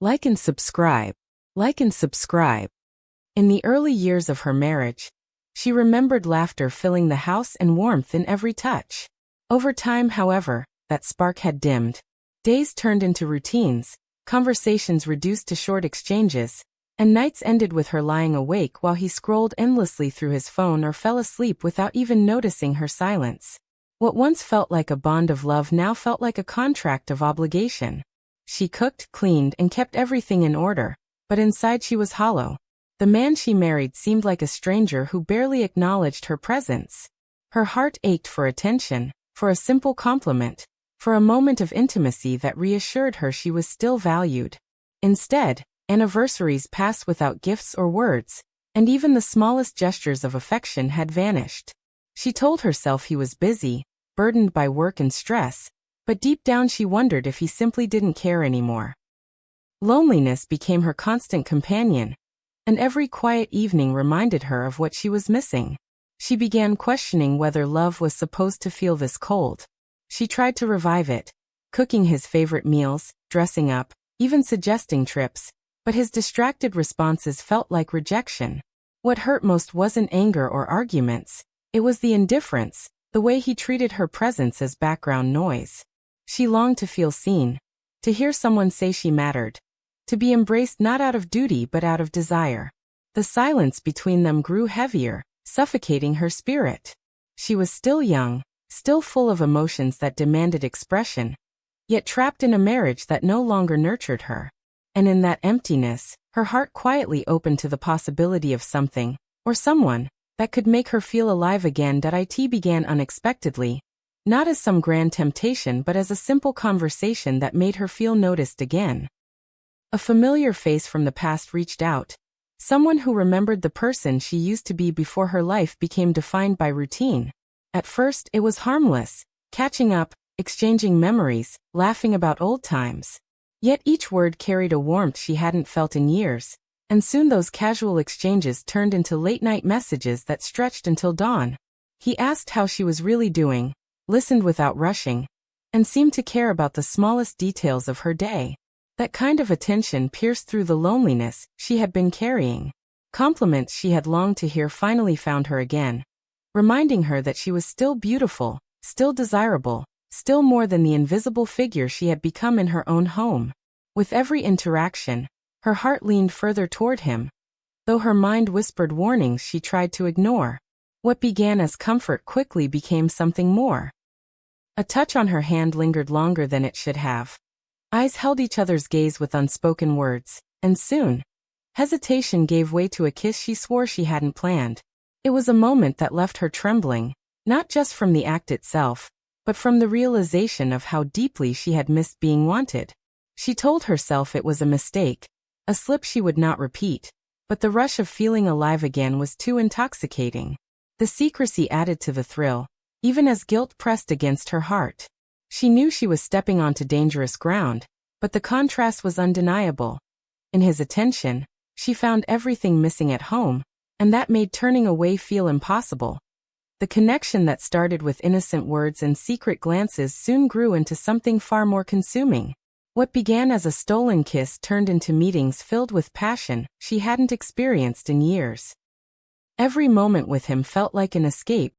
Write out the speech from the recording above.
Like and subscribe. Like and subscribe. In the early years of her marriage, she remembered laughter filling the house and warmth in every touch. Over time, however, that spark had dimmed. Days turned into routines, conversations reduced to short exchanges, and nights ended with her lying awake while he scrolled endlessly through his phone or fell asleep without even noticing her silence. What once felt like a bond of love now felt like a contract of obligation. She cooked, cleaned, and kept everything in order, but inside she was hollow. The man she married seemed like a stranger who barely acknowledged her presence. Her heart ached for attention, for a simple compliment, for a moment of intimacy that reassured her she was still valued. Instead, anniversaries passed without gifts or words, and even the smallest gestures of affection had vanished. She told herself he was busy, burdened by work and stress, but deep down she wondered if he simply didn't care anymore. Loneliness became her constant companion, and every quiet evening reminded her of what she was missing. She began questioning whether love was supposed to feel this cold. She tried to revive it, cooking his favorite meals, dressing up, even suggesting trips, but his distracted responses felt like rejection. What hurt most wasn't anger or arguments, it was the indifference, the way he treated her presence as background noise. She longed to feel seen, to hear someone say she mattered, to be embraced not out of duty but out of desire. The silence between them grew heavier, suffocating her spirit. She was still young, still full of emotions that demanded expression, yet trapped in a marriage that no longer nurtured her. And in that emptiness, her heart quietly opened to the possibility of something, or someone, that could make her feel alive again. It began unexpectedly, not as some grand temptation but as a simple conversation that made her feel noticed again. A familiar face from the past reached out, someone who remembered the person she used to be before her life became defined by routine. At first, it was harmless, catching up, exchanging memories, laughing about old times. Yet each word carried a warmth she hadn't felt in years, and soon those casual exchanges turned into late-night messages that stretched until dawn. He asked how she was really doing, listened without rushing, and seemed to care about the smallest details of her day. That kind of attention pierced through the loneliness she had been carrying. Compliments she had longed to hear finally found her again, reminding her that she was still beautiful, still desirable, still more than the invisible figure she had become in her own home. With every interaction, her heart leaned further toward him, though her mind whispered warnings she tried to ignore. What began as comfort quickly became something more. A touch on her hand lingered longer than it should have. Eyes held each other's gaze with unspoken words, and soon, hesitation gave way to a kiss she swore she hadn't planned. It was a moment that left her trembling, not just from the act itself, but from the realization of how deeply she had missed being wanted. She told herself it was a mistake, a slip she would not repeat, but the rush of feeling alive again was too intoxicating. The secrecy added to the thrill, even as guilt pressed against her heart. She knew she was stepping onto dangerous ground, but the contrast was undeniable. In his attention, she found everything missing at home, and that made turning away feel impossible. The connection that started with innocent words and secret glances soon grew into something far more consuming. What began as a stolen kiss turned into meetings filled with passion she hadn't experienced in years. Every moment with him felt like an escape,